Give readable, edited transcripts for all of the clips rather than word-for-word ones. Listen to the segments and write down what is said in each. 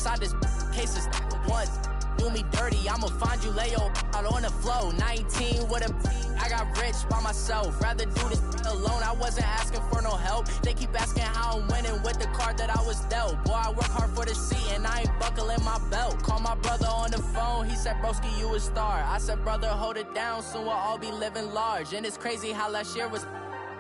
inside this case is once. Do me dirty, I'ma find you, lay your out on the flow. 19 with a I got rich by myself. Rather do this alone, I wasn't asking for no help. They keep asking how I'm winning with the card that I was dealt. Boy, I work hard for the seat and I ain't buckling my belt. Call my brother on the phone, he said, broski, you a star. I said, brother, hold it down, soon we'll all be living large. And it's crazy how last year was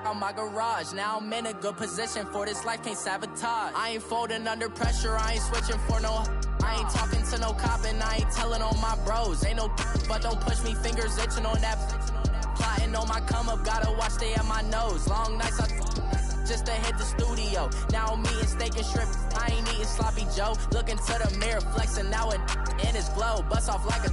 on my garage. Now I'm in a good position for this life, can't sabotage. I ain't folding under pressure, I ain't switching for no. I ain't talking to no cop and I ain't telling on my bros. Ain't no but don't push me, fingers itching on that. Plotting on my come up, gotta watch stay at my nose. Long nights I just to hit the studio. Now I'm eating steak and shrimp, I ain't eating sloppy Joe. Looking to the mirror, flexing now it in his glow. Bust off like a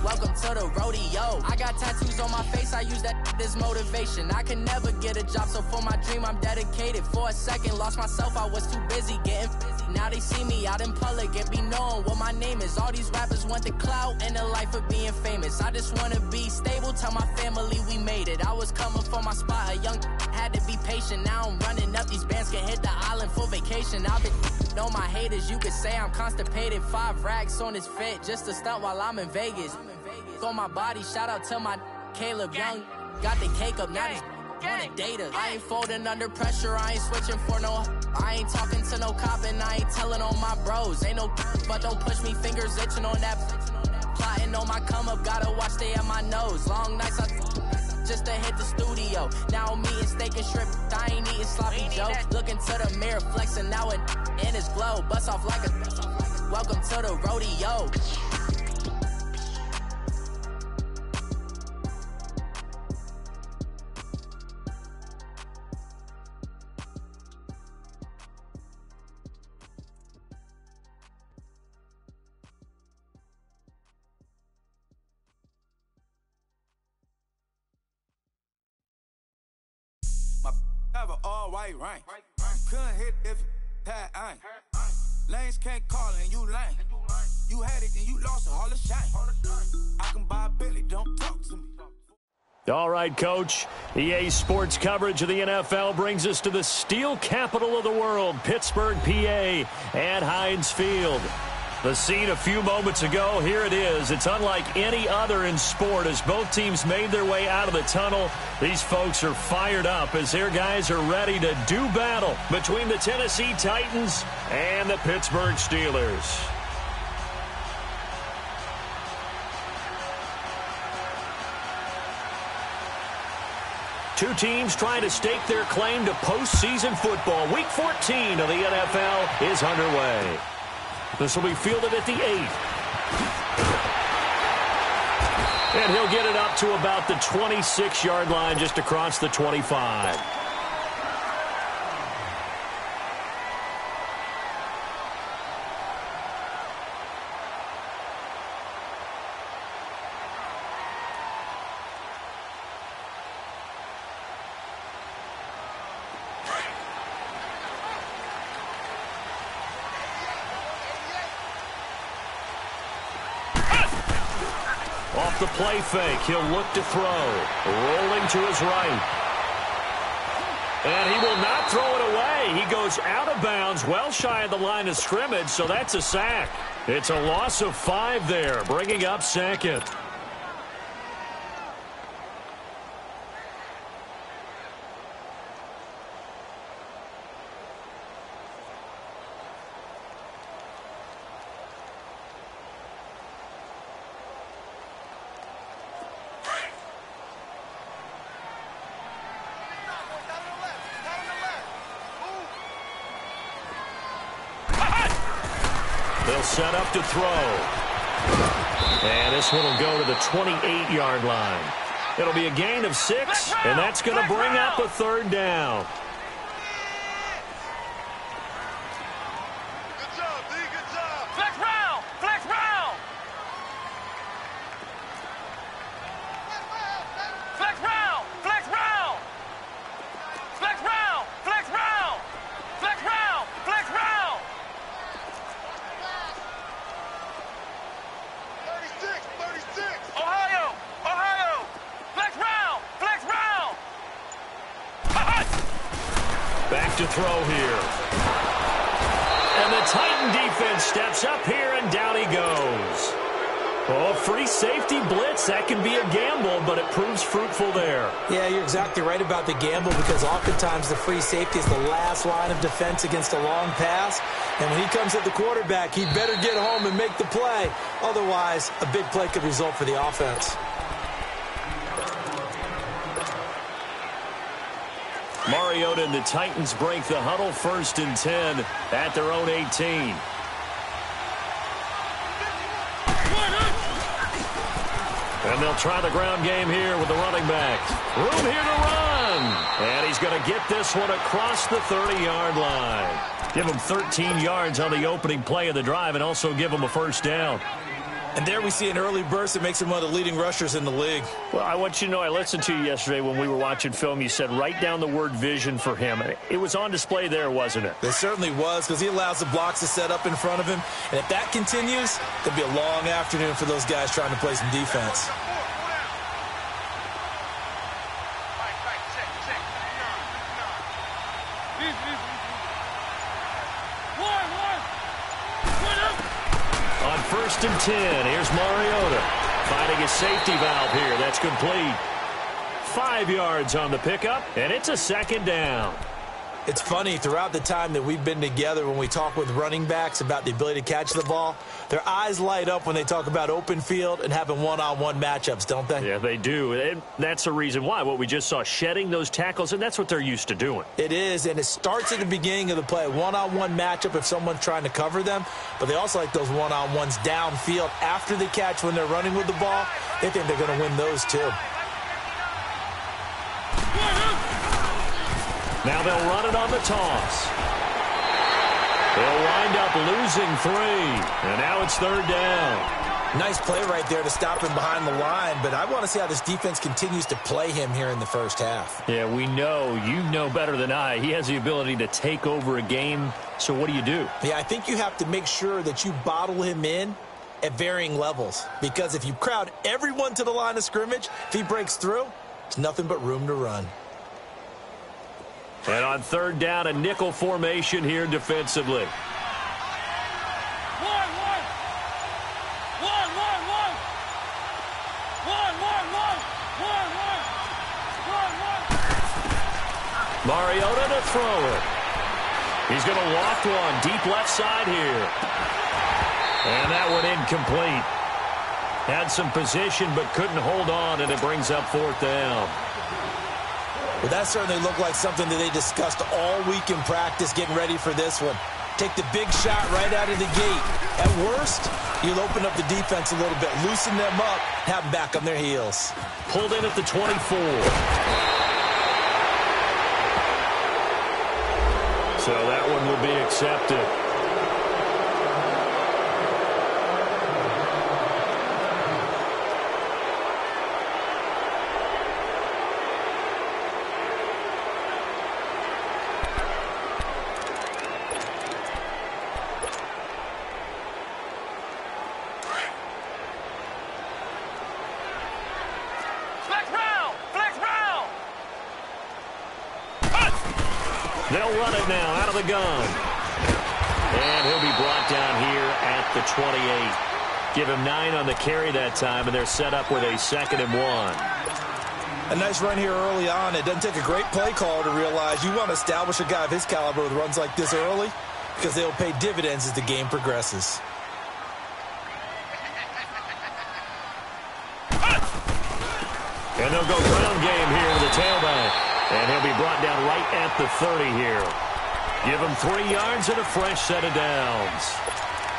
welcome to the rodeo. I got tattoos on my face, I use that as motivation. I can never get a job, so for my dream I'm dedicated. For a second, lost myself, I was too busy getting busy. Now they see me out in public and be knowing what my name is. All these rappers want the clout and the life of being famous. I just wanna be stable, tell my family we made it. I was coming for my spot, a young had to be patient. Now I'm running up, these bands can hit the island for vacation. I've been on my haters, you could say I'm constipated. 5 racks on his fit, just to stunt while I'm in Vegas. On my body, shout out to my Caleb Young. Got the cake up, now he's on the data. I ain't folding under pressure, I ain't switching for no. I ain't talking to no cop and I ain't telling on my bros. Ain't no but don't push me, fingers itching on that. Plotting on my come up, gotta watch stay at my nose. Long nights I just to hit the studio. Now I'm eating steak and shrimp, I ain't eating sloppy Joe. Looking to the mirror, flexing now it in his glow. Bust off like a welcome to the rodeo. Have an all-white rank. Couldn't hit if it had ain't. Lanes can't call it and you lame. You had it and you lost it, all the shame. I can buy a Billy, don't talk to me. All right, Coach. EA Sports coverage of the NFL brings us to the steel capital of the world, Pittsburgh, PA, at Heinz Field. The scene a few moments ago, here it is. It's unlike any other in sport as both teams made their way out of the tunnel. These folks are fired up as their guys are ready to do battle between the Tennessee Titans and the Pittsburgh Steelers. Two teams trying to stake their claim to postseason football. Week 14 of the NFL is underway. This will be fielded at the 8. And he'll get it up to about the 26-yard line, just across the 25. Off the play fake, he'll look to throw. Rolling to his right. And he will not throw it away. He goes out of bounds, well shy of the line of scrimmage, so that's a sack. It's a loss of 5 there, bringing up second. They'll set up to throw. And this one will go to the 28-yard line. It'll be a gain of 6, and that's going to bring up a third down. Good job, D. Good job. Flex round. Flex round. Flex round. Flex round. Flex round. Flex round. Flex round. Flex round. 36. Ohio. Ohio. Flex round. Flex round. Back to throw here. And the Titan defense steps steps up here, and down he goes. Oh, free safety blitz, that can be a gamble, but it proves fruitful there. Yeah, you're exactly right about the gamble because oftentimes the free safety is the last line of defense against a long pass. And when he comes at the quarterback, he better get home and make the play. Otherwise, a big play could result for the offense. Mariota and the Titans break the huddle, 1st and 10 at their own 18. And they'll try the ground game here with the running back. Room here to run. And he's going to get this one across the 30-yard line. Give him 13 yards on the opening play of the drive and also give him a first down. And there we see an early burst that makes him one of the leading rushers in the league. Well, I want you to know, I listened to you yesterday when we were watching film. You said write down the word vision for him. It was on display there, wasn't it? It certainly was because he allows the blocks to set up in front of him. And if that continues, it'll be a long afternoon for those guys trying to play some defense. On 1st and 10, here's Mariota finding his safety valve here. That's complete. 5 yards on the pickup, and it's a 2nd down. It's funny, throughout the time that we've been together, when we talk with running backs about the ability to catch the ball, their eyes light up when they talk about open field and having one-on-one matchups, don't they? Yeah, they do. And that's the reason why. What we just saw, shedding those tackles, and that's what they're used to doing. It is, and it starts at the beginning of the play. One-on-one matchup if someone's trying to cover them, but they also like those one-on-ones downfield after the catch when they're running with the ball. They think they're going to win those too. Now they'll run it on the toss. They'll wind up losing 3, and now it's 3rd down. Nice play right there to stop him behind the line, but I want to see how this defense continues to play him here in the first half. Yeah, we know. You know better than I. He has the ability to take over a game, so what do you do? Yeah, I think you have to make sure that you bottle him in at varying levels, because if you crowd everyone to the line of scrimmage, if he breaks through, there's nothing but room to run. And on 3rd down, a nickel formation here defensively. Mariota to throw it. He's going to walk one deep left side here. And that one incomplete. Had some position but couldn't hold on, and it brings up 4th down. Well, that certainly looked like something that they discussed all week in practice getting ready for this one. Take the big shot right out of the gate. At worst, you'll open up the defense a little bit, loosen them up, have them back on their heels. Pulled in at the 24. So that one will be accepted. They'll run it now out of the gun. And he'll be brought down here at the 28. Give him 9 on the carry that time, and they're set up with a 2nd and 1. A nice run here early on. It doesn't take a great play caller to realize you want to establish a guy of his caliber with runs like this early because they'll pay dividends as the game progresses. And they'll go ground game here with the tailback. And he'll be brought down right at the 30 here. Give him 3 yards and a fresh set of downs.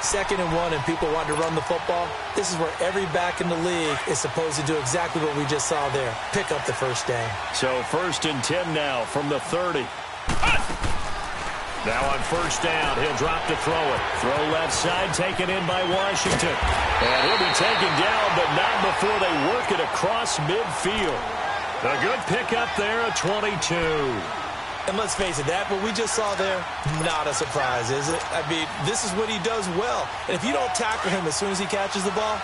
2nd and 1 and people want to run the football. This is where every back in the league is supposed to do exactly what we just saw there. Pick up the first down. So 1st and 10 now from the 30. Now on 1st down, he'll drop to throw it. Throw left side, taken in by Washington. And he'll be taken down, but not before they work it across midfield. A good pickup there, a 22. And let's face it, that what we just saw there, not a surprise, is it? I mean, this is what he does well. And if you don't tackle him as soon as he catches the ball,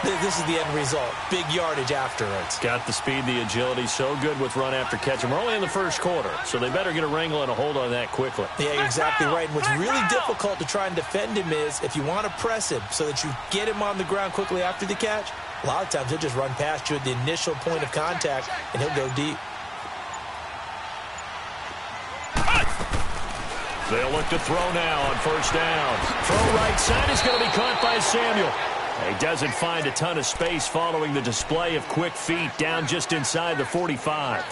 this is the end result. Big yardage afterwards. Got the speed, the agility, so good with run after catch. And we're only in the first quarter, so they better get a wrangle and a hold on that quickly. Yeah, you're exactly right. And what's really difficult to try and defend him is if you want to press him so that you get him on the ground quickly after the catch, a lot of times he'll just run past you at the initial point of contact, and he'll go deep. They'll look to throw now on first down. Throw right side is going to be caught by Samuel. He doesn't find a ton of space following the display of quick feet down just inside the 45.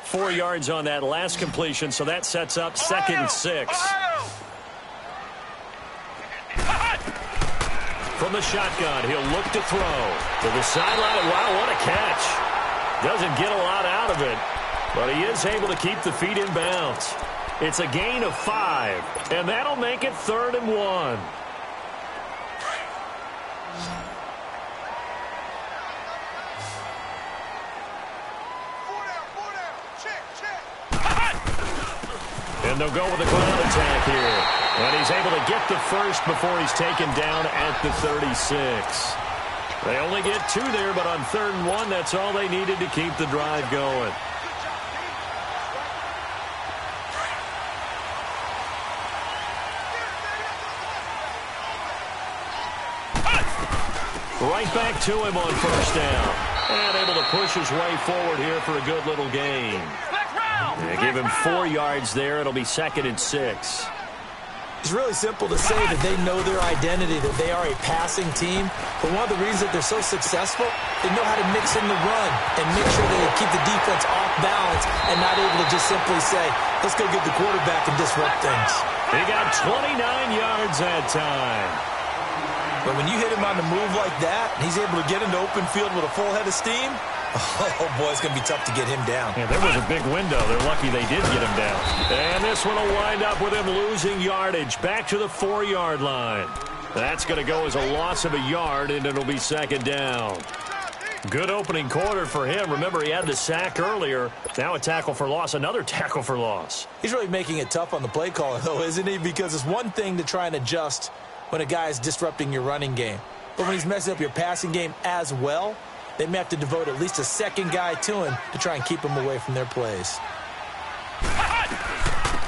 4 yards on that last completion, so that sets up 2nd and 6. From the shotgun, he'll look to throw. To the sideline. Wow, what a catch. Doesn't get a lot out of it, but he is able to keep the feet in bounds. It's a gain of 5, and that'll make it 3rd and 1. And they'll go with a ground attack here. And he's able to get the first before he's taken down at the 36. They only get 2 there, but on 3rd and 1, that's all they needed to keep the drive going. Right back to him on first down. And able to push his way forward here for a good little gain. They give him 4 yards there. It'll be 2nd and 6. It's really simple to say that they know their identity, that they are a passing team. But one of the reasons that they're so successful, they know how to mix in the run and make sure that they keep the defense off balance and not able to just simply say, let's go get the quarterback and disrupt things. He got 29 yards that time. But when you hit him on the move like that, and he's able to get into open field with a full head of steam, oh, boy, it's going to be tough to get him down. Yeah, there was a big window. They're lucky they did get him down. And this one will wind up with him losing yardage back to the 4-yard line. That's going to go as a loss of a yard, and it'll be 2nd down. Good opening quarter for him. Remember, he had the sack earlier. Now a tackle for loss, another tackle for loss. He's really making it tough on the play caller, though, isn't he? Because it's one thing to try and adjust when a guy is disrupting your running game. But when he's messing up your passing game as well, they may have to devote at least a second guy to him to try and keep him away from their plays.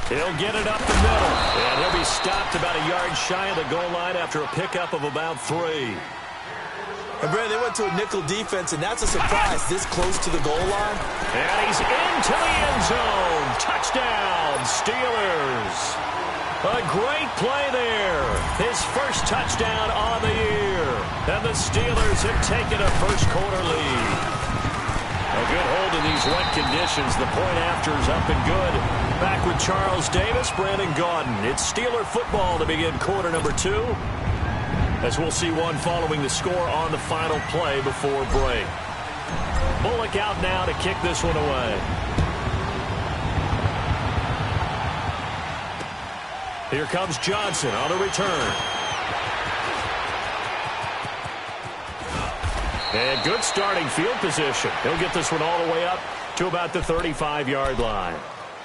He'll get it up the middle, and he'll be stopped about a yard shy of the goal line after a pickup of about 3. And, Brad, they went to a nickel defense, and that's a surprise this close to the goal line. And he's into the end zone. Touchdown, Steelers. A great play there. His first touchdown on the year. And the Steelers have taken a first-quarter lead. A good hold in these wet conditions. The point after is up and good. Back with Charles Davis, Brandon Gaudin. It's Steeler football to begin quarter number 2. As we'll see one following the score on the final play before break. Bullock out now to kick this one away. Here comes Johnson on the return. And good starting field position. He'll get this one all the way up to about the 35-yard line.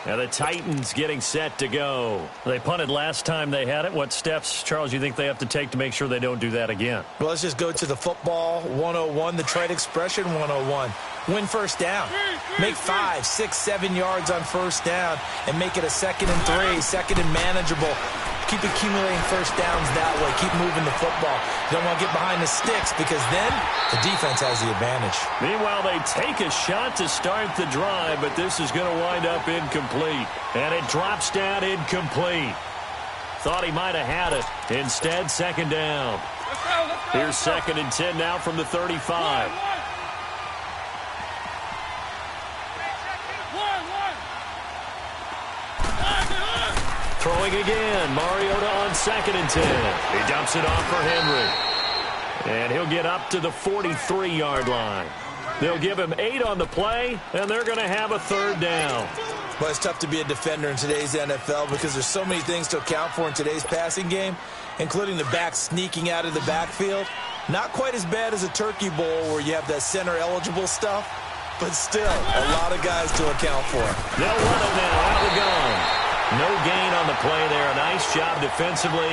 Now the Titans getting set to go. They punted last time they had it. What steps, Charles, you think they have to take to make sure they don't do that again? Well, let's just go to the football 101, the trade expression 101. Win first down. Make 5, 6, 7 yards on first down and make it a 2nd and 3, 2nd and manageable. Keep accumulating first downs that way. Keep moving the football. You don't want to get behind the sticks because then the defense has the advantage. Meanwhile, they take a shot to start the drive, but this is going to wind up incomplete. And it drops down incomplete. Thought he might have had it. Instead, 2nd down. Here's 2nd and 10 now from the 35. Throwing again. Mariota on 2nd and 10. He dumps it off for Henry. And he'll get up to the 43-yard line. They'll give him 8 on the play, and they're going to have a 3rd down. Well, it's tough to be a defender in today's NFL because there's so many things to account for in today's passing game, including the back sneaking out of the backfield. Not quite as bad as a turkey bowl where you have that center-eligible stuff, but still, a lot of guys to account for. They'll run it now out of the gun. No gain on the play there. A nice job defensively,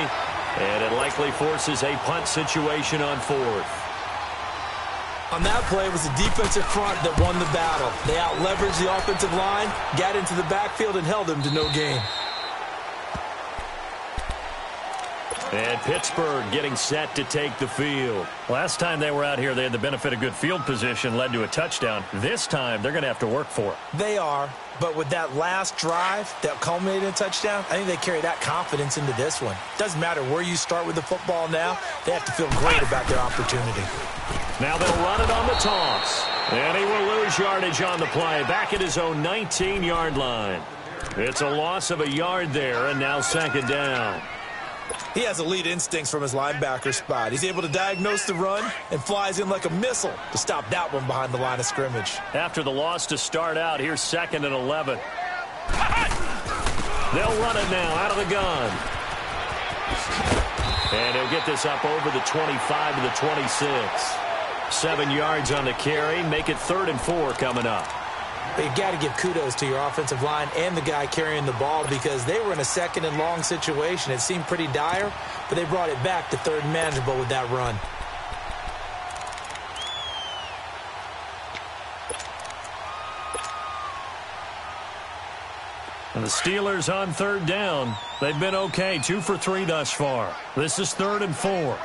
and it likely forces a punt situation on 4th. On that play, it was the defensive front that won the battle. They out-leveraged the offensive line, got into the backfield, and held them to no gain. And Pittsburgh getting set to take the field. Last time they were out here, they had the benefit of good field position, led to a touchdown. This time, they're going to have to work for it. They are, but with that last drive that culminated in a touchdown, I think they carry that confidence into this one. Doesn't matter where you start with the football now, they have to feel great about their opportunity. Now they'll run it on the toss. And he will lose yardage on the play, back at his own 19-yard line. It's a loss of a yard there, and now 2nd down. He has elite instincts from his linebacker spot. He's able to diagnose the run and flies in like a missile to stop that one behind the line of scrimmage. After the loss to start out, here's 2nd and 11. They'll run it now out of the gun. And he'll get this up over the 25 to the 26. 7 yards on the carry. Make it 3rd and 4 coming up. But you've got to give kudos to your offensive line and the guy carrying the ball because they were in a 2nd and long situation. It seemed pretty dire, but they brought it back to 3rd and manageable with that run. And the Steelers on 3rd down. They've been okay, 2 for 3 thus far. This is 3rd and 4.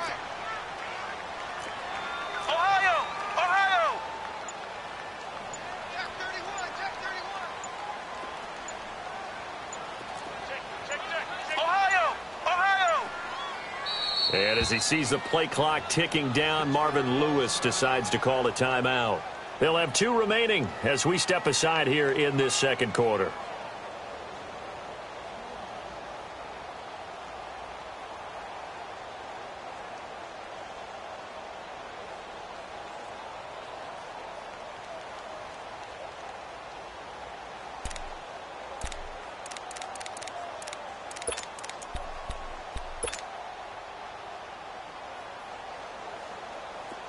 And as he sees the play clock ticking down, Marvin Lewis decides to call a timeout. They'll have 2 remaining as we step aside here in this 2nd quarter.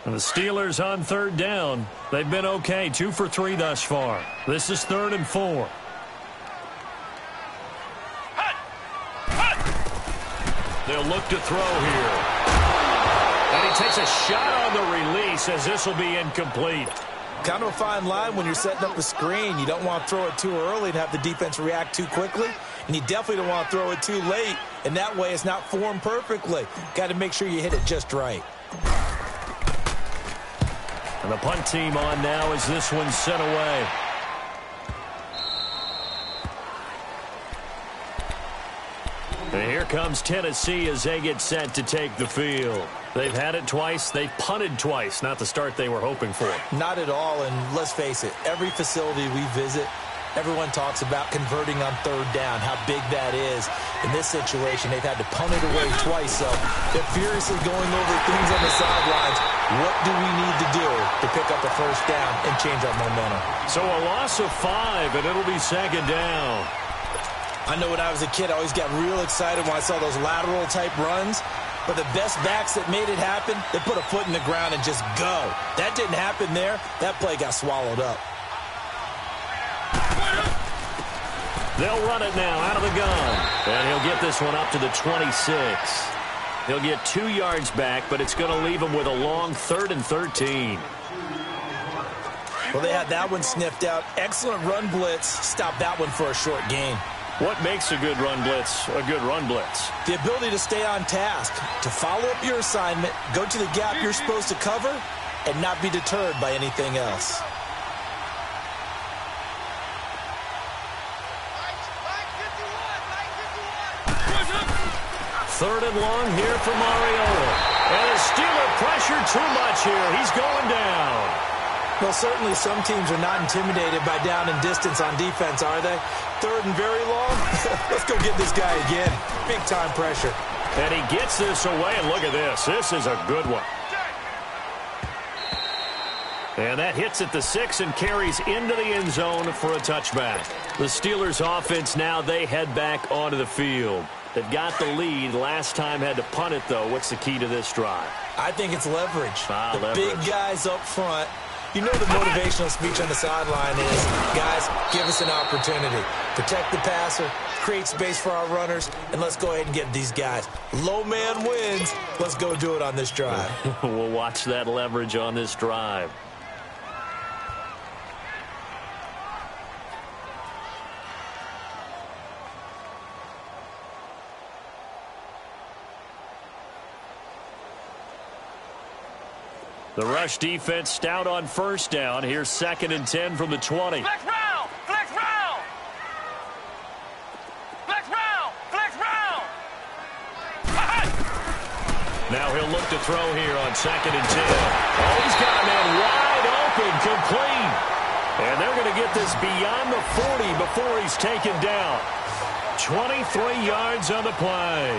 And the Steelers on 3rd down. They've been okay, 2 for 3 thus far. This is 3rd and 4. They'll look to throw here. And he takes a shot on the release as this will be incomplete. Kind of a fine line when you're setting up a screen. You don't want to throw it too early and have the defense react too quickly. And you definitely don't want to throw it too late. And that way it's not formed perfectly. Got to make sure you hit it just right. And the punt team on now as this one's sent away. And here comes Tennessee as they get set to take the field. They've had it twice. They've punted twice. Not the start they were hoping for. Not at all, and let's face it, every facility we visit, everyone talks about converting on 3rd down, how big that is. In this situation, they've had to punt it away twice, so they're furiously going over things on the sidelines. What do we need to do to pick up a 1st down and change our momentum? So a loss of 5, and it'll be 2nd down. I know when I was a kid, I always got real excited when I saw those lateral-type runs. But the best backs that made it happen, they put a foot in the ground and just go. That didn't happen there. That play got swallowed up. They'll run it now out of the gun. And he'll get this one up to the 26. He'll get 2 yards back, but it's going to leave him with a long 3rd and 13. Well, they had that one sniffed out. Excellent run blitz. Stop that one for a short gain. What makes a good run blitz a good run blitz? The ability to stay on task, to follow up your assignment, go to the gap you're supposed to cover, and not be deterred by anything else. Third and long here for Mariota. And a Steeler pressure too much here. He's going down. Well, certainly some teams are not intimidated by down and distance on defense, are they? 3rd and very long? Let's go get this guy again. Big-time pressure. And he gets this away, and look at this. This is a good one. And that hits at the 6 and carries into the end zone for a touchback. The Steelers' offense now, they head back onto the field. They've got the lead. Last time had to punt it, though. What's the key to this drive? I think it's leverage. Leverage. Big guys up front. You know the motivational speech on the sideline is, guys, give us an opportunity. Protect the passer, create space for our runners, and let's go ahead and get these guys. Low man wins. Let's go do it on this drive. We'll watch that leverage on this drive. The rush defense stout on first down. Here's 2nd and 10 from the 20. Flex round! Flex round! Flex round! Flex round! Now he'll look to throw here on 2nd and 10. Oh, he's got a man wide open, complete. And they're going to get this beyond the 40 before he's taken down. 23 yards on the play.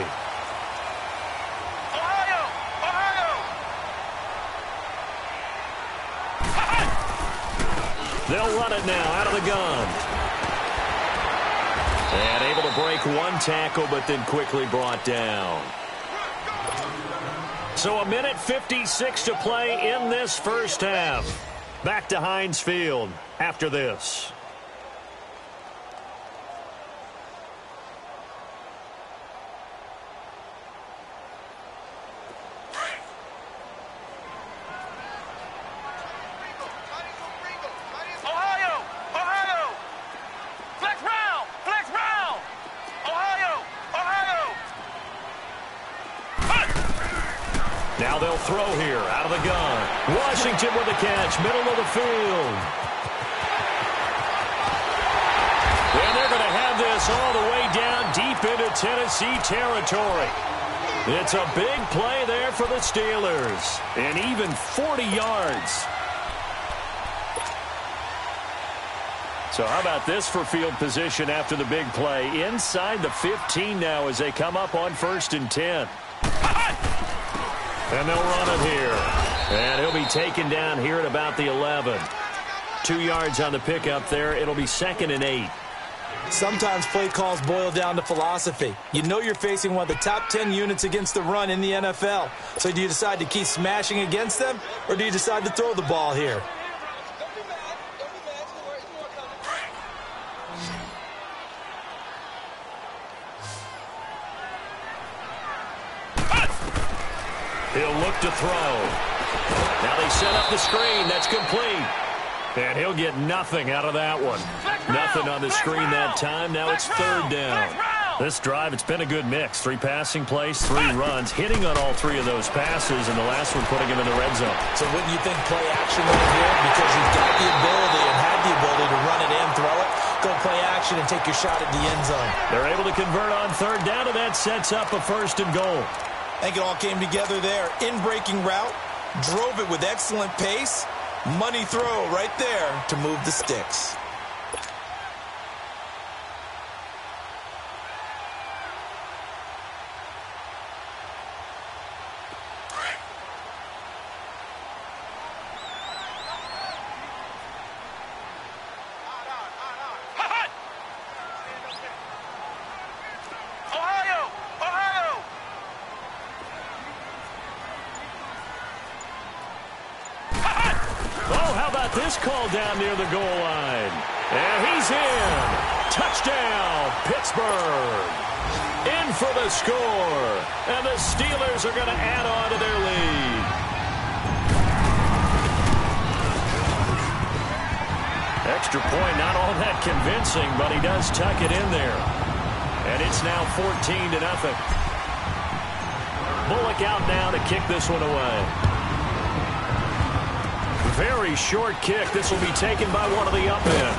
They'll run it now out of the gun. And able to break one tackle, but then quickly brought down. So 1:56 to play in this first half. Back to Heinz Field after this. Now they'll throw here out of the gun. Washington with the catch, middle of the field. And they're going to have this all the way down deep into Tennessee territory. It's a big play there for the Steelers. And even 40 yards. So how about this for field position after the big play? Inside the 15 now as they come up on 1st and 10. And they'll run it here. And he'll be taken down here at about the 11. 2 yards on the pickup there. It'll be 2nd and 8. Sometimes play calls boil down to philosophy. You know you're facing one of the top 10 units against the run in the NFL. So do you decide to keep smashing against them, or do you decide to throw the ball here? He'll look to throw. Now they set up the screen. That's complete. And he'll get nothing out of that one. Nothing on the screen that time. Now it's 3rd down. This drive, it's been a good mix. 3 passing plays, 3 runs, hitting on all 3 of those passes, and the last one putting him in the red zone. So wouldn't you think play action right here? Because you've got the ability and had the ability to run it in, throw it, go play action, and take your shot at the end zone. They're able to convert on 3rd down, and that sets up a 1st and goal. I think it all came together there. In-breaking route, drove it with excellent pace. Money throw right there to move the sticks. This call down near the goal line. And he's in. Touchdown, Pittsburgh. In for the score. And the Steelers are going to add on to their lead. Extra point, not all that convincing, but he does tuck it in there. And it's now 14-0. Bullock out now to kick this one away. Very short kick. This will be taken by one of the up end.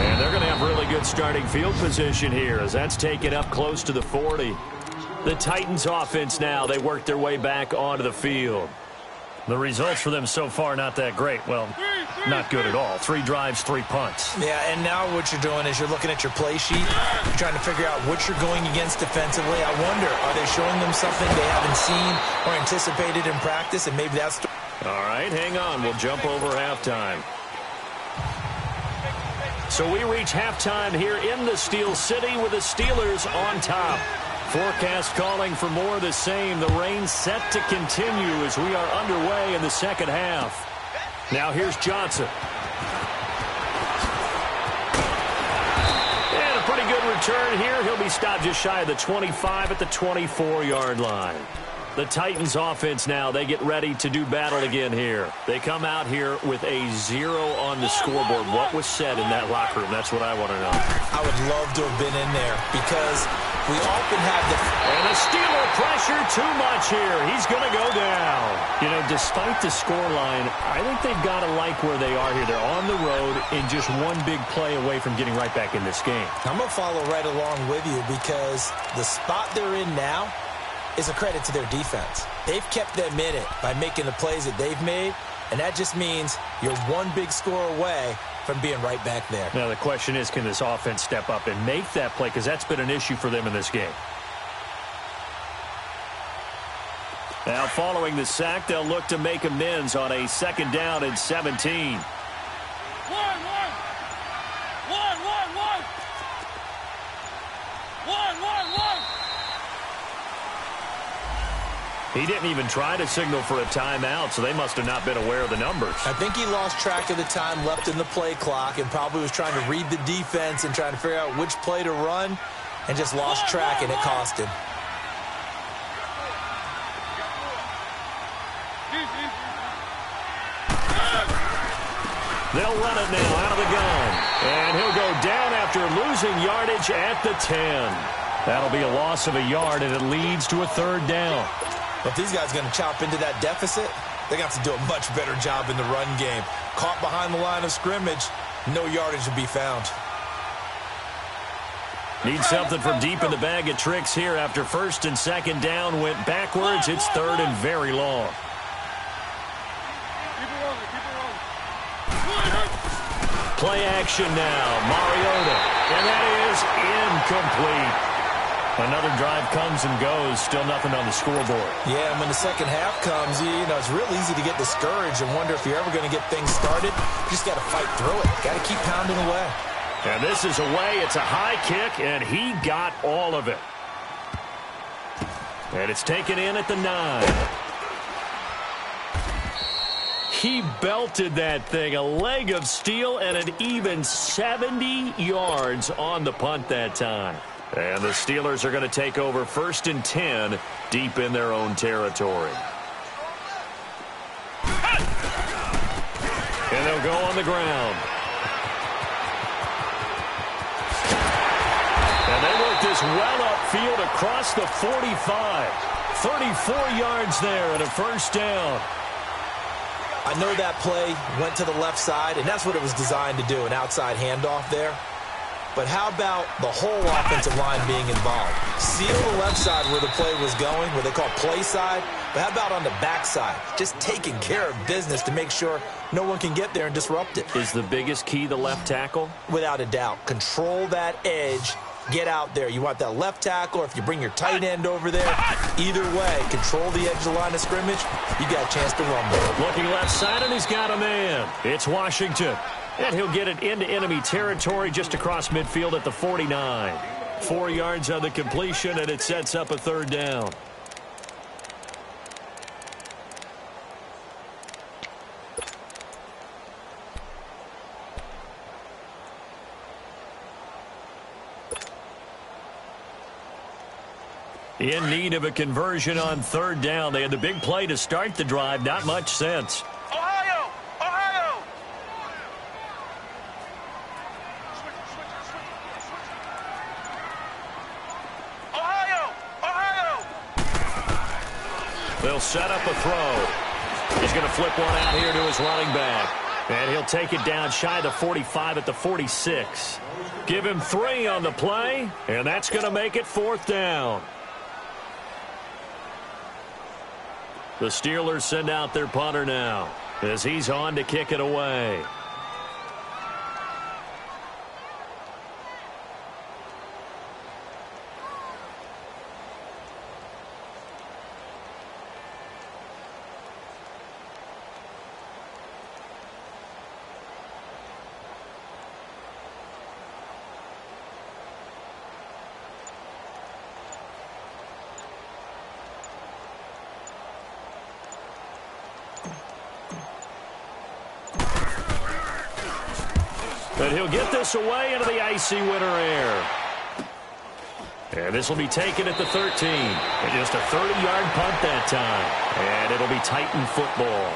And they're going to have really good starting field position here as that's taken up close to the 40. The Titans offense now, they work their way back onto the field. The results for them so far not that great. Well, not good at all. 3 drives, 3 punts. Yeah, and now what you're doing is you're looking at your play sheet. You're trying to figure out what you're going against defensively. I wonder, are they showing them something they haven't seen or anticipated in practice? And maybe that's... All right, hang on. We'll jump over halftime. So we reach halftime here in the Steel City with the Steelers on top. Forecast calling for more of the same. The rain set to continue as we are underway in the second half. Now here's Johnson. And a pretty good return here. He'll be stopped just shy of the 25 at the 24-yard line. The Titans offense now, they get ready to do battle again here. They come out here with a 0 on the scoreboard. What was said in that locker room? That's what I want to know. I would love to have been in there because we often have the... And the Steeler pressure too much here. He's going to go down. You know, despite the scoreline, I think they've got to like where they are here. They're on the road and just one big play away from getting right back in this game. I'm going to follow right along with you because the spot they're in now is a credit to their defense. They've kept them in it by making the plays that they've made, and that just means you're one big score away from being right back there. Now the question is, can this offense step up and make that play? Because that's been an issue for them in this game. Now following the sack, they'll look to make amends on a 2nd down and 17. He didn't even try to signal for a timeout, so they must have not been aware of the numbers. I think he lost track of the time left in the play clock and probably was trying to read the defense and trying to figure out which play to run and just lost track, and it cost him. They'll run it now out of the gun. And he'll go down after losing yardage at the 10. That'll be a loss of a yard, and it leads to a 3rd down. If these guys are going to chop into that deficit, they're going to have to do a much better job in the run game. Caught behind the line of scrimmage, no yardage to be found. Need something from deep in the bag of tricks here after 1st and 2nd down went backwards. It's 3rd and very long. Play action now. Mariota. And that is incomplete. Another drive comes and goes. Still nothing on the scoreboard. Yeah, and when the second half comes, you know, it's real easy to get discouraged and wonder if you're ever going to get things started. You just got to fight through it. Got to keep pounding away. And this is away. It's a high kick, and he got all of it. And it's taken in at the 9. He belted that thing, a leg of steel, and an even 70 yards on the punt that time. And the Steelers are going to take over 1st and 10 deep in their own territory. And they'll go on the ground. And they work this well upfield across the 45. 34 yards there and a 1st down. I know that play went to the left side, and that's what it was designed to do, an outside handoff there. But how about the whole offensive line being involved? Seal the left side where the play was going, where they call play side. But how about on the back side? Just taking care of business to make sure no one can get there and disrupt it. Is the biggest key the left tackle? Without a doubt. Control that edge. Get out there. You want that left tackle, or if you bring your tight end over there, either way, control the edge of the line of scrimmage, you got a chance to rumble. Looking left side, and he's got a man. It's Washington. And he'll get it into enemy territory just across midfield at the 49. 4 yards on the completion, and it sets up a 3rd down. In need of a conversion on 3rd down. They had the big play to start the drive. Not much sense. Ohio! Ohio! Ohio! Ohio! They'll set up a throw. He's going to flip one out here to his running back. And he'll take it down shy of the 45 at the 46. Give him 3 on the play, and that's going to make it 4th down. The Steelers send out their punter now as he's on to kick it away. But he'll get this away into the icy winter air. And this will be taken at the 13. And just a 30-yard punt that time. And it'll be Titan football.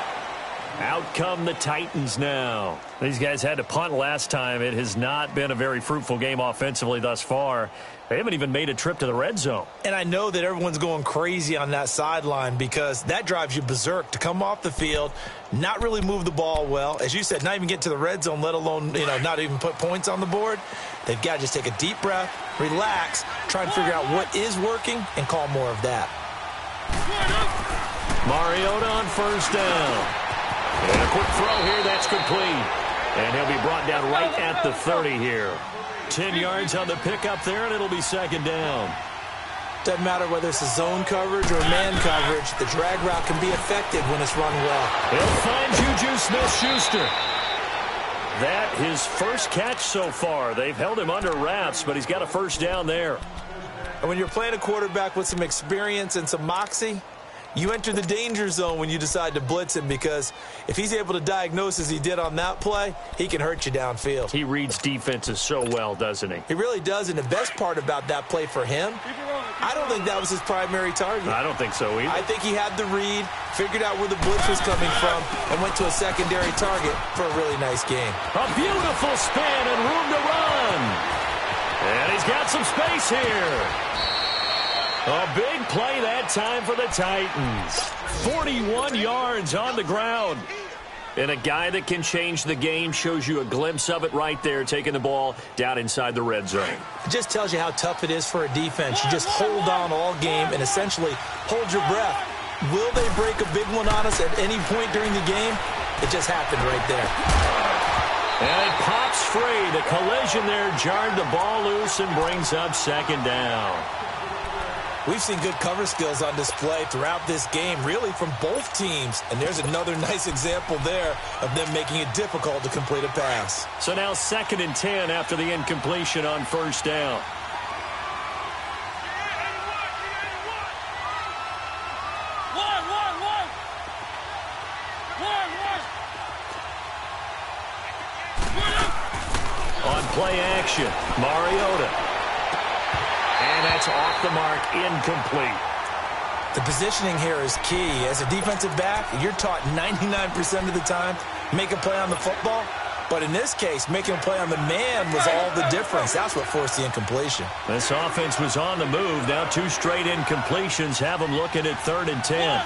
Out come the Titans now. These guys had to punt last time. It has not been a very fruitful game offensively thus far. They haven't even made a trip to the red zone. And I know that everyone's going crazy on that sideline because that drives you berserk to come off the field, not really move the ball well. As you said, not even get to the red zone, let alone, not even put points on the board. They've got to just take a deep breath, relax, try and figure out what is working, and call more of that. Mariota on first down. And a quick throw here, that's complete. And he'll be brought down right at the 30 here. 10 yards on the pickup there, and it'll be second down. Doesn't matter whether it's a zone coverage or man coverage, the drag route can be effective when it's run well. He'll find Juju Smith-Schuster. That his first catch so far. They've held him under wraps, but he's got a first down there. And when you're playing a quarterback with some experience and some moxie, you enter the danger zone when you decide to blitz him, because if he's able to diagnose as he did on that play, he can hurt you downfield. He reads defenses so well, doesn't he? He really does, and the best part about that play for him, I don't think that was his primary target. I don't think so either. I think he had the read, figured out where the blitz was coming from, and went to a secondary target for a really nice game. A beautiful spin and room to run. And he's got some space here. A big play that time for the Titans. 41 yards on the ground. And a guy that can change the game shows you a glimpse of it right there, taking the ball down inside the red zone. It just tells you how tough it is for a defense. You just hold on all game and essentially hold your breath. Will they break a big one on us at any point during the game? It just happened right there. And it pops free. The collision there jarred the ball loose and brings up second down. We've seen good cover skills on display throughout this game, really from both teams. And there's another nice example there of them making it difficult to complete a pass. So now 2nd and 10 after the incompletion on first down. On play action, Mariota. And that's off the mark, incomplete. The positioning here is key. As a defensive back, you're taught 99% of the time, make a play on the football. But in this case, making a play on the man was all the difference. That's what forced the incompletion. This offense was on the move. Now 2 straight incompletions have them looking at 3rd and 10.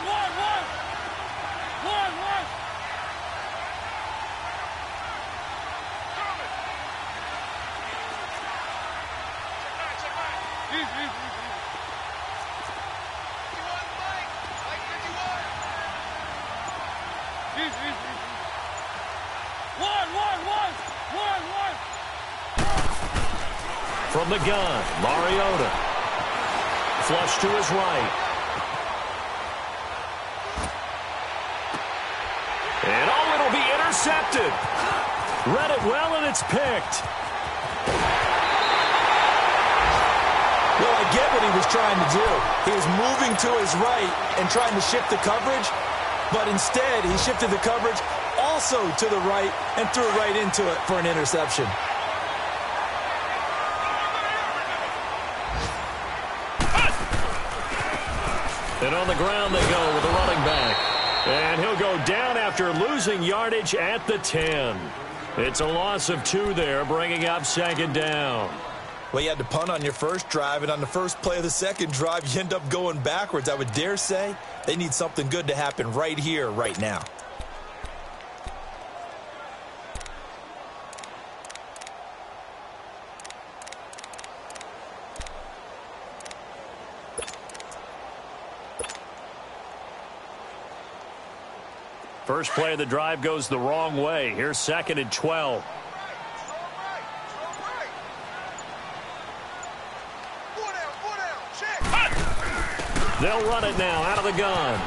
From the gun, Mariota. Flush to his right. And it'll be intercepted. Read it well, and it's picked. Well, I get what he was trying to do. He was moving to his right and trying to shift the coverage, but instead he shifted the coverage also to the right and threw it right into it for an interception. And on the ground they go with the running back. And he'll go down after losing yardage at the 10. It's a loss of 2 there, bringing up second down. Well, you had to punt on your first drive, and on the first play of the second drive, you end up going backwards. I would dare say they need something good to happen right here, right now. First play of the drive goes the wrong way. Here's 2nd and 12. They'll run it now out of the gun.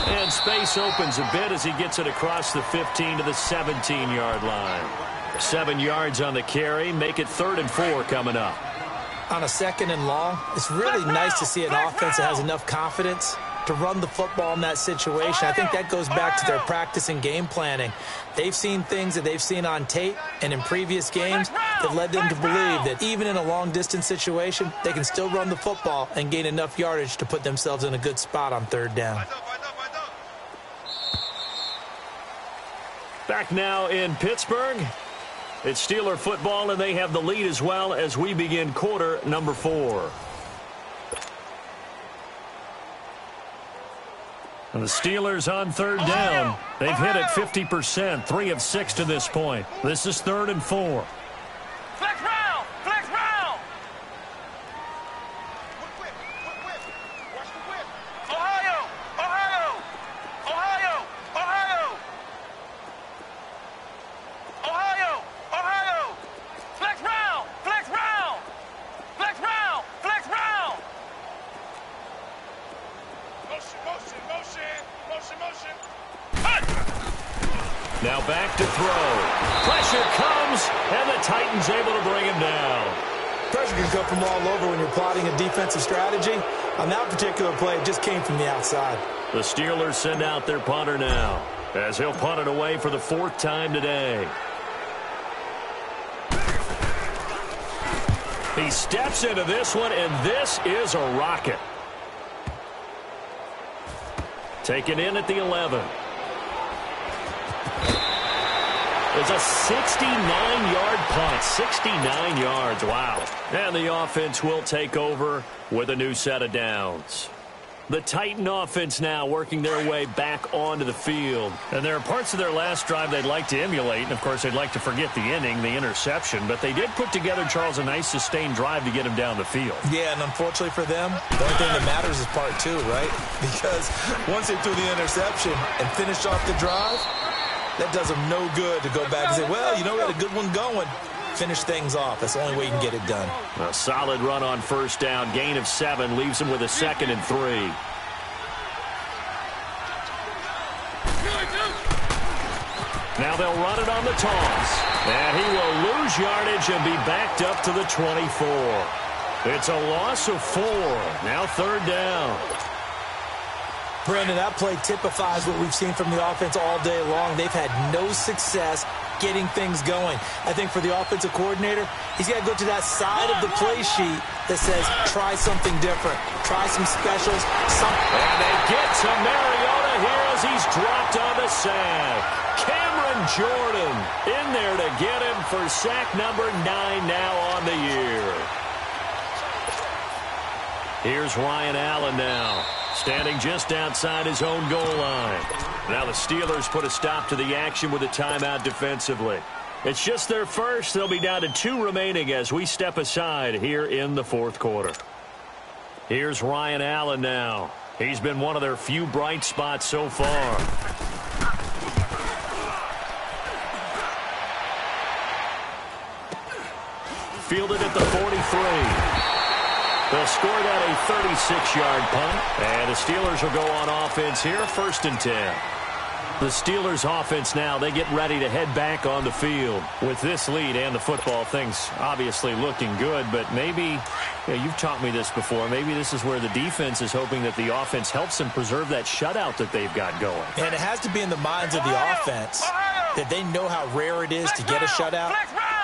And space opens a bit as he gets it across the 15 to the 17-yard line. 7 yards on the carry. Make it 3rd and 4 coming up. On a 2nd and long, it's really nice to see an offense that has enough confidence to run the football in that situation. I think that goes back to their practice and game planning. They've seen things that they've seen on tape and in previous games that led them to believe that even in a long-distance situation, they can still run the football and gain enough yardage to put themselves in a good spot on third down. Back now in Pittsburgh. It's Steeler football, and they have the lead as well as we begin quarter number 4. And the Steelers on third down. They've hit it 50%, 3 of 6 to this point. This is 3rd and 4. Flex round! Flex round! Watch the whip! Ohio! Ohio! Ohio! Ohio! Ohio! Ohio! Flex round! Flex round! Flex round! Flex round! Motion, motion, motion! Motion, motion! Cut! Now back to throw. Pressure comes, and the Titans able to bring him down. Pressure can come from all over when you're plotting a defensive strategy. On that particular play, it just came from the outside. The Steelers send out their punter now, as he'll punt it away for the 4th time today. He steps into this one, and this is a rocket. Taken in at the 11. It's a 69-yard punt. 69 yards. Wow. And the offense will take over with a new set of downs. The Titan offense now working their way back onto the field. And there are parts of their last drive they'd like to emulate. And, of course, they'd like to forget the inning, the interception. But they did put together, Charles, a nice sustained drive to get him down the field. Yeah, and unfortunately for them, the only thing that matters is part 2, right? Because once they threw the interception and finished off the drive, that does them no good to go back and say, well, you know, we had a good one going. Finish things off. That's the only way you can get it done. A solid run on first down. Gain of 7 leaves him with a 2nd and 3. Now they'll run it on the toss. And he will lose yardage and be backed up to the 24. It's a loss of 4. Now 3rd down. Brandon, that play typifies what we've seen from the offense all day long. They've had no success getting things going. I think for the offensive coordinator, he's got to go to that side of the play sheet that says, try something different. Try some specials. And they get to Mariota here as he's dropped on the sack. Cameron Jordan in there to get him for sack number 9 now on the year. Here's Ryan Allen now, standing just outside his own goal line. Now the Steelers put a stop to the action with a timeout defensively. It's just their first. They'll be down to 2 remaining as we step aside here in the 4th quarter. Here's Ryan Allen now. He's been one of their few bright spots so far. Fielded at the 43. They'll score that a 36-yard punt. And the Steelers will go on offense here, 1st and 10. The Steelers offense now, they get ready to head back on the field. With this lead and the football, things obviously looking good, but maybe, you've taught me this before, maybe this is where the defense is hoping that the offense helps them preserve that shutout that they've got going. And it has to be in the minds of the offense that they know how rare it is to get a shutout.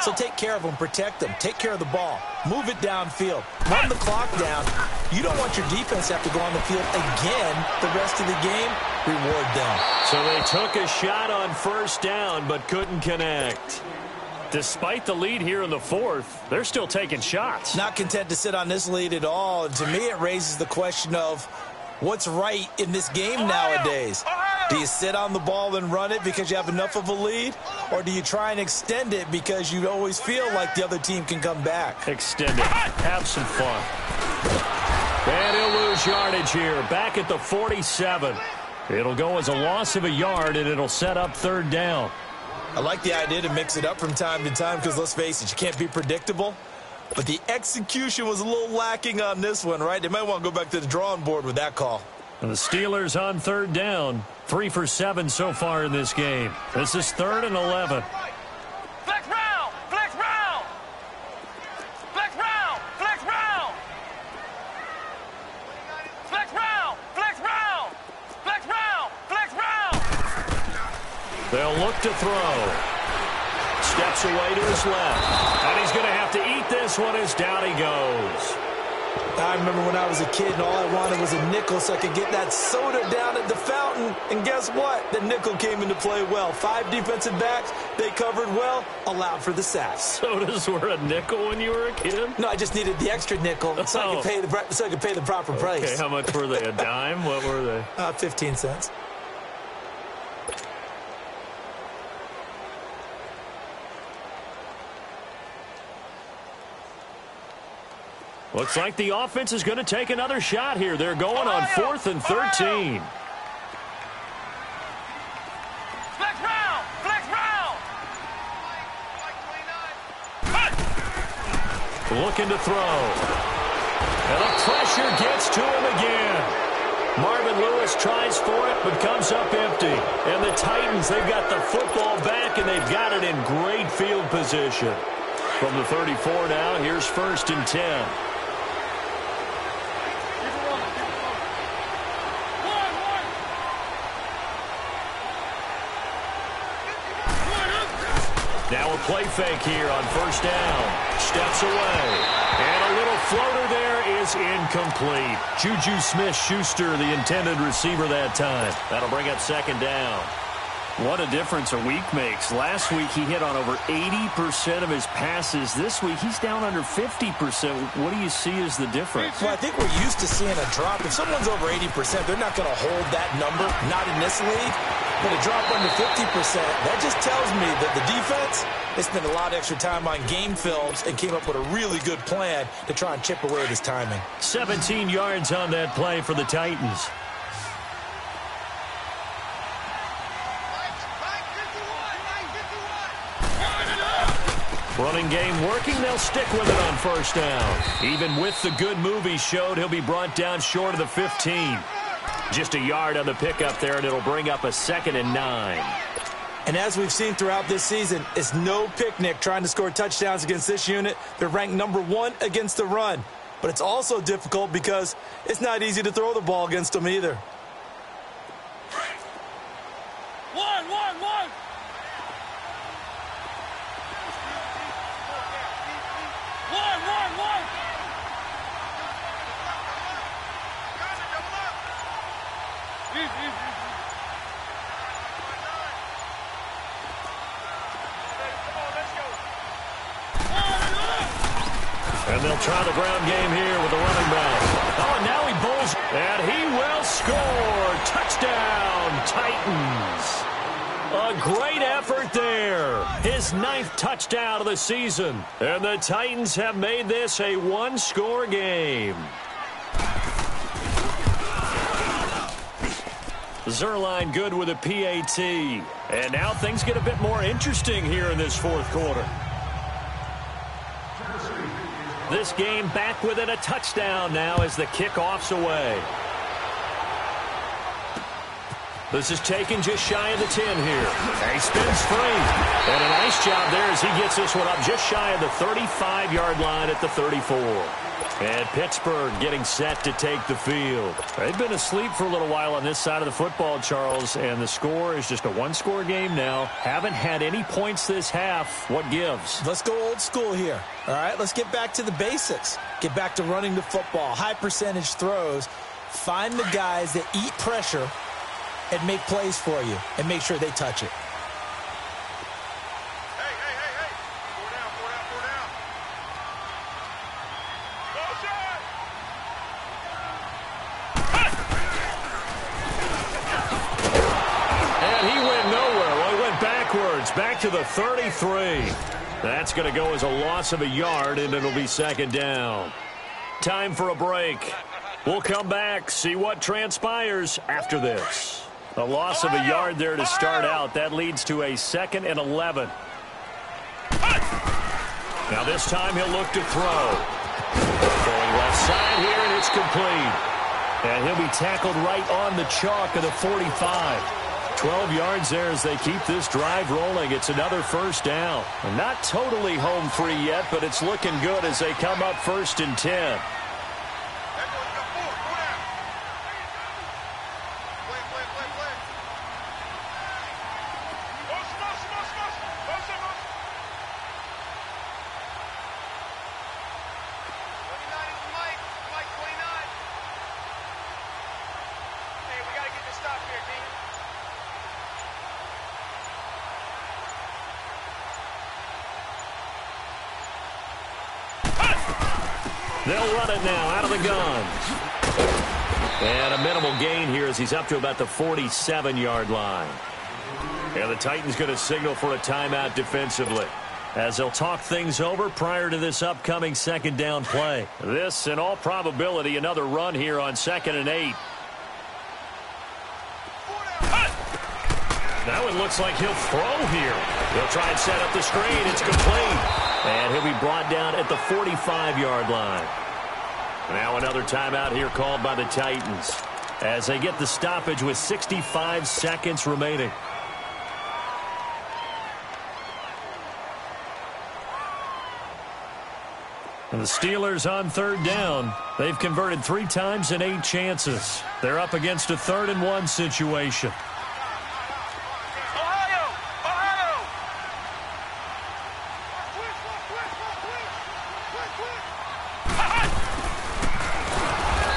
So take care of them, protect them, take care of the ball, move it downfield, run the clock down. You don't want your defense to have to go on the field again the rest of the game. Reward them. So they took a shot on first down but couldn't connect. Despite the lead here in the 4th, they're still taking shots. Not content to sit on this lead at all. And to me, it raises the question of what's right in this game nowadays. Do you sit on the ball and run it because you have enough of a lead? Or do you try and extend it because you always feel like the other team can come back? Extend it. Have some fun. And he'll lose yardage here. Back at the 47. It'll go as a loss of a yard, and it'll set up 3rd down. I like the idea to mix it up from time to time because, let's face it, you can't be predictable. But the execution was a little lacking on this one, right? They might want to go back to the drawing board with that call. And the Steelers on 3rd down. 3 for 7 so far in this game. This is 3rd and 11. Flex round! Flex round! Flex round! Flex round! Flex round! Flex round! They'll look to throw. Steps away to his left. And he's going to have to eat this one as down he goes. I remember when I was a kid and all I wanted was a nickel so I could get that soda down at the fountain. And guess what? The nickel came into play well. 5 defensive backs, they covered well, allowed for the sacks. Sodas were a nickel when you were a kid? No, I just needed the extra nickel so I could pay the proper price. Okay, how much were they? A dime? What were they? 15 cents. Looks like the offense is going to take another shot here. They're going on 4th and 13. Flex round! Flex round! Looking to throw. And the pressure gets to him again. Marvin Lewis tries for it, but comes up empty. And the Titans, they've got the football back, and they've got it in great field position. From the 34 now, here's 1st and 10. Now a play fake here on 1st down. Steps away. And a little floater there is incomplete. Juju Smith-Schuster, the intended receiver that time. That'll bring up 2nd down. What a difference a week makes. Last week he hit on over 80% of his passes. This week he's down under 50%. What do you see as the difference? Well, I think we're used to seeing a drop. If someone's over 80%, they're not going to hold that number. Not in this league. But a drop under 50%, that just tells me that the defense has spent a lot of extra time on game films and came up with a really good plan to try and chip away at his timing. 17 yards on that play for the Titans. Running game working, they'll stick with it on 1st down. Even with the good move he showed, he'll be brought down short of the 15. Just a yard on the pickup there, and it'll bring up a 2nd and 9. And as we've seen throughout this season, it's no picnic trying to score touchdowns against this unit. They're ranked number 1 against the run. But it's also difficult because it's not easy to throw the ball against them either. One. And they'll try the ground game here with the running back. Oh, and now he bowls, and he will score. Touchdown, Titans. A great effort there. His 9th touchdown of the season. And the Titans have made this a 1-score game. Zerline good with a PAT. And now things get a bit more interesting here in this 4th quarter. This game back within a touchdown now as the kickoff's away. This is taken just shy of the 10 here. And he spins free. And a nice job there as he gets this one up just shy of the 35-yard line at the 34. And Pittsburgh getting set to take the field. They've been asleep for a little while on this side of the football, Charles, and the score is just a 1-score game now. Haven't had any points this half. What gives? Let's go old school here. All right, let's get back to the basics. Get back to running the football, high percentage throws. Find the guys that eat pressure and make plays for you and make sure they touch it. Back to the 33. That's going to go as a loss of a yard, and it'll be 2nd down. Time for a break. We'll come back, see what transpires after this. A loss of a yard there to start out. That leads to a 2nd and 11. Now this time he'll look to throw. Going left side here, and it's complete. And he'll be tackled right on the chalk of the 45. 12 yards there as they keep this drive rolling. It's another 1st down. Not totally home free yet, but it's looking good as they come up 1st and 10. They'll run it now out of the gun. And a minimal gain here as he's up to about the 47-yard line. And the Titans going to signal for a timeout defensively, as they'll talk things over prior to this upcoming second down play. This, in all probability, another run here on 2nd and 8. That one looks like he'll throw here. He'll try and set up the screen. It's complete. And he'll be brought down at the 45-yard line. Now another timeout here called by the Titans as they get the stoppage with 65 seconds remaining. And the Steelers on 3rd down. They've converted 3 times in 8 chances. They're up against a 3rd and 1 situation.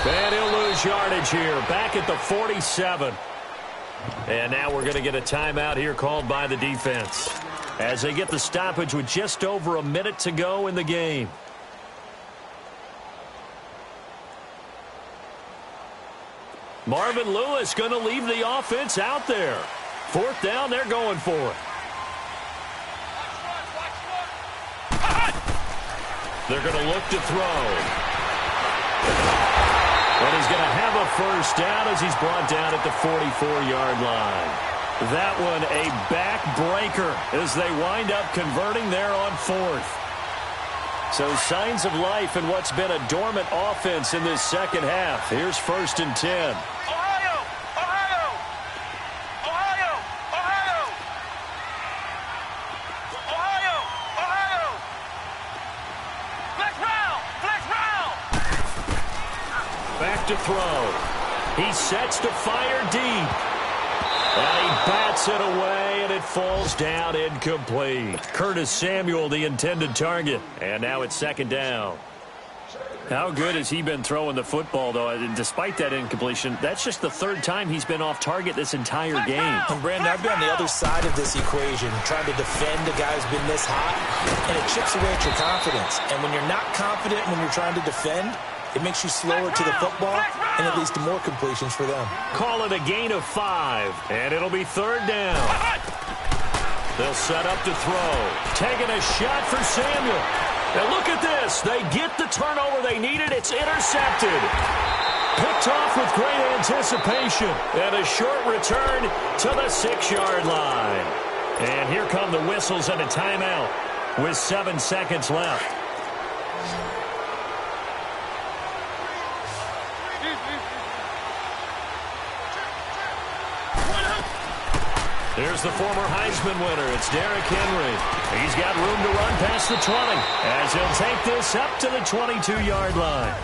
And he'll lose yardage here, back at the 47. And now we're going to get a timeout here called by the defense as they get the stoppage with just over a minute to go in the game. Marvin Lewis going to leave the offense out there. 4th down, they're going for it. They're going to look to throw. And he's going to have a first down as he's brought down at the 44-yard line. That one a backbreaker as they wind up converting there on 4th. So signs of life in what's been a dormant offense in this second half. Here's 1st and 10. To throw. He sets to fire deep. And he bats it away, and it falls down incomplete. Curtis Samuel, the intended target. And now it's 2nd down. How good has he been throwing the football, though? Despite that incompletion, that's just the 3rd time he's been off target this entire game. And Brandon, I've been on the other side of this equation, trying to defend a guy who's been this hot, and it chips away at your confidence. And when you're not confident when you're trying to defend, it makes you slower to the football, and it leads to more completions for them. Call it a gain of 5, and it'll be 3rd down. They'll set up to throw. Taking a shot for Samuel. Now look at this. They get the turnover they needed. It's intercepted. Picked off with great anticipation. And a short return to the 6-yard line. And here come the whistles and a timeout with 7 seconds left. Here's the former Heisman winner. It's Derrick Henry. He's got room to run past the 20 as he'll take this up to the 22-yard line.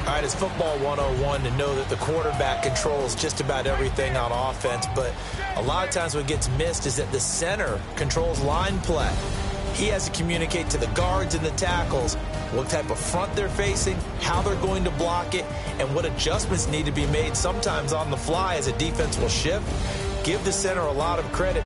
All right, it's football 101 to know that the quarterback controls just about everything on offense, but a lot of times what gets missed is that the center controls line play. He has to communicate to the guards and the tackles what type of front they're facing, how they're going to block it, and what adjustments need to be made sometimes on the fly as a defense will shift. Give the center a lot of credit.